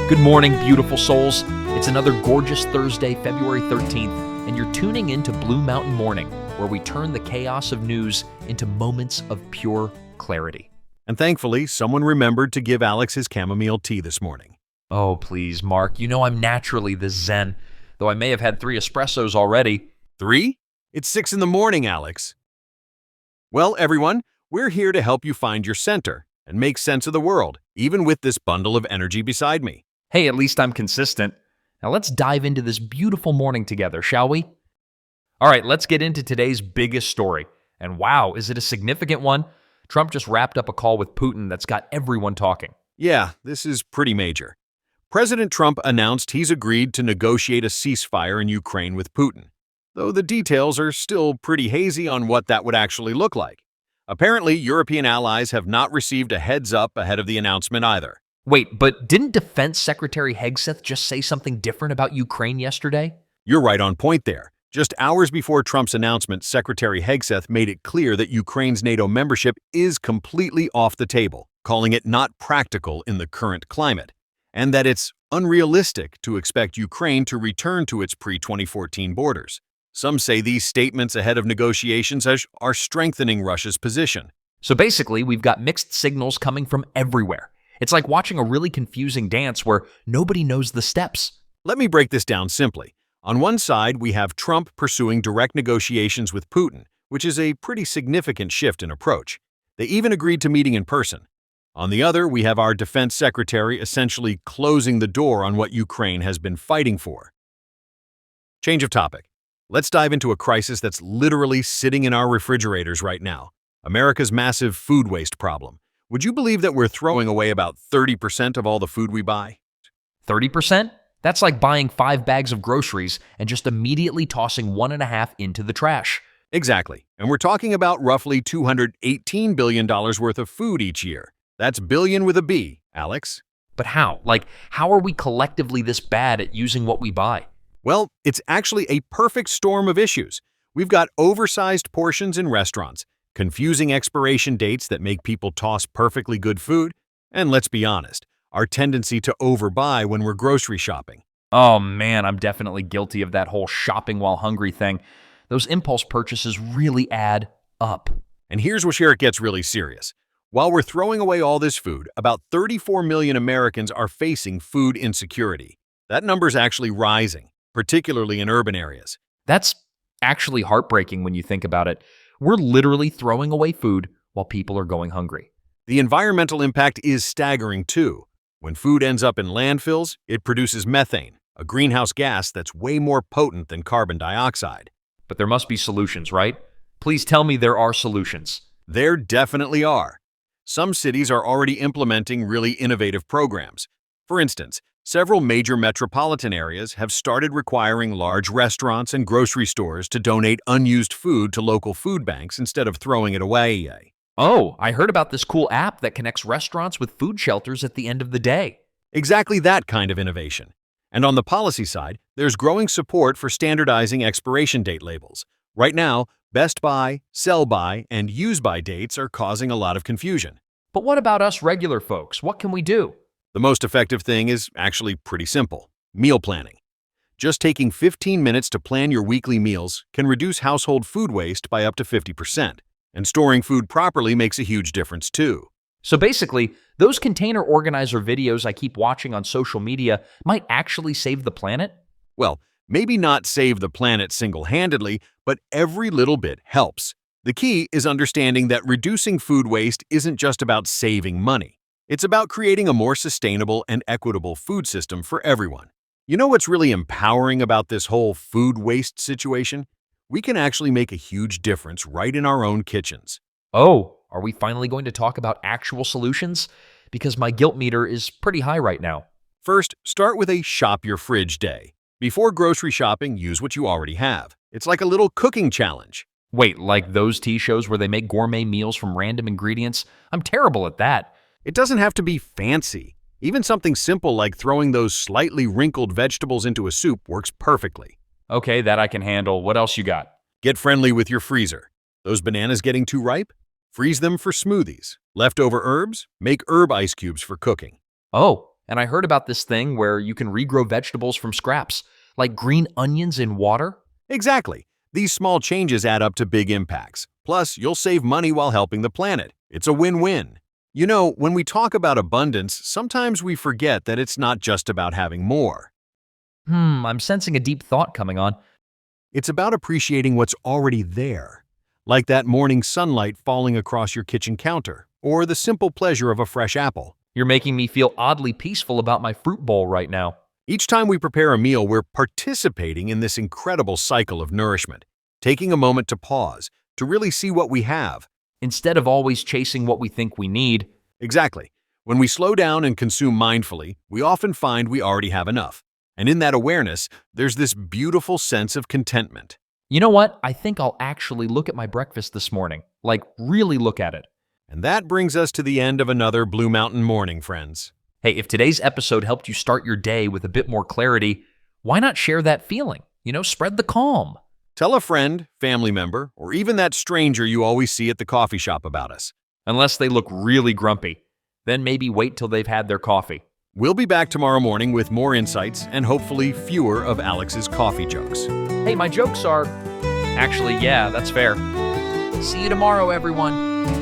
Good morning, beautiful souls. It's another gorgeous Thursday, February 13th, and you're tuning into Blue Mountain Morning, where we turn the chaos of news into moments of pure clarity. And thankfully, someone remembered to give Alex his chamomile tea this morning. Oh, please, Mark. You know I'm naturally this zen, though I may have had 3 espressos already. 3? It's 6 in the morning, Alex. Well, everyone, we're here to help you find your center and make sense of the world, even with this bundle of energy beside me. Hey, at least I'm consistent. Now let's dive into this beautiful morning together, shall we? All right, let's get into today's biggest story. And wow, is it a significant one? Trump just wrapped up a call with Putin that's got everyone talking. Yeah, this is pretty major. President Trump announced he's agreed to negotiate a ceasefire in Ukraine with Putin, though the details are still pretty hazy on what that would actually look like. Apparently, European allies have not received a heads up ahead of the announcement either. Wait, but didn't Defense Secretary Hegseth just say something different about Ukraine yesterday? You're right on point there. Just hours before Trump's announcement, Secretary Hegseth made it clear that Ukraine's NATO membership is completely off the table, calling it not practical in the current climate, and that it's unrealistic to expect Ukraine to return to its pre-2014 borders. Some say these statements ahead of negotiations are strengthening Russia's position. So basically, we've got mixed signals coming from everywhere. It's like watching a really confusing dance where nobody knows the steps. Let me break this down simply. On one side, we have Trump pursuing direct negotiations with Putin, which is a pretty significant shift in approach. They even agreed to meeting in person. On the other, we have our defense secretary essentially closing the door on what Ukraine has been fighting for. Change of topic. Let's dive into a crisis that's literally sitting in our refrigerators right now. America's massive food waste problem. Would you believe that we're throwing away about 30% of all the food we buy? 30%? That's like buying 5 bags of groceries and just immediately tossing 1.5 into the trash. Exactly. And we're talking about roughly $218 billion worth of food each year. That's billion with a B, Alex. But how? How are we collectively this bad at using what we buy? Well, it's actually a perfect storm of issues. We've got oversized portions in restaurants, confusing expiration dates that make people toss perfectly good food, and let's be honest, our tendency to overbuy when we're grocery shopping. Oh man, I'm definitely guilty of that whole shopping while hungry thing. Those impulse purchases really add up. And here's where it gets really serious. While we're throwing away all this food, about 34 million Americans are facing food insecurity. That number's actually rising, particularly in urban areas. That's actually heartbreaking when you think about it. We're literally throwing away food while people are going hungry. The environmental impact is staggering too. When food ends up in landfills, it produces methane, a greenhouse gas that's way more potent than carbon dioxide. But there must be solutions, right? Please tell me there are solutions. There definitely are. Some cities are already implementing really innovative programs. For instance, several major metropolitan areas have started requiring large restaurants and grocery stores to donate unused food to local food banks instead of throwing it away. Oh, I heard about this cool app that connects restaurants with food shelters at the end of the day. Exactly that kind of innovation. And on the policy side, there's growing support for standardizing expiration date labels. Right now, best by, sell by, and use by dates are causing a lot of confusion. But what about us regular folks? What can we do? The most effective thing is actually pretty simple: meal planning. Just taking 15 minutes to plan your weekly meals can reduce household food waste by up to 50%. And storing food properly makes a huge difference too. So basically, those container organizer videos I keep watching on social media might actually save the planet? Well, maybe not save the planet single-handedly, but every little bit helps. The key is understanding that reducing food waste isn't just about saving money. It's about creating a more sustainable and equitable food system for everyone. You know what's really empowering about this whole food waste situation? We can actually make a huge difference right in our own kitchens. Oh, are we finally going to talk about actual solutions? Because my guilt meter is pretty high right now. First, start with a shop your fridge day. Before grocery shopping, use what you already have. It's like a little cooking challenge. Wait, like those tea shows where they make gourmet meals from random ingredients? I'm terrible at that. It doesn't have to be fancy. Even something simple like throwing those slightly wrinkled vegetables into a soup works perfectly. Okay, that I can handle. What else you got? Get friendly with your freezer. Those bananas getting too ripe? Freeze them for smoothies. Leftover herbs? Make herb ice cubes for cooking. Oh, And I heard about this thing where you can regrow vegetables from scraps, like green onions in water. Exactly. These small changes add up to big impacts. Plus, you'll save money while helping the planet. It's a win-win. You know, when we talk about abundance, sometimes we forget that it's not just about having more. I'm sensing a deep thought coming on. It's about appreciating what's already there, like that morning sunlight falling across your kitchen counter, or the simple pleasure of a fresh apple. You're making me feel oddly peaceful about my fruit bowl right now. Each time we prepare a meal, we're participating in this incredible cycle of nourishment, taking a moment to pause, to really see what we have. Instead of always chasing what we think we need. Exactly. When we slow down and consume mindfully, we often find we already have enough. And in that awareness, there's this beautiful sense of contentment. You know what? I think I'll actually look at my breakfast this morning. Like, really look at it. And that brings us to the end of another Blue Mountain morning, friends. Hey, if today's episode helped you start your day with a bit more clarity, why not share that feeling? Spread the calm. Tell a friend, family member, or even that stranger you always see at the coffee shop about us. Unless they look really grumpy. Then maybe wait till they've had their coffee. We'll be back tomorrow morning with more insights and hopefully fewer of Alex's coffee jokes. Hey, my jokes are... Actually, yeah, that's fair. See you tomorrow, everyone.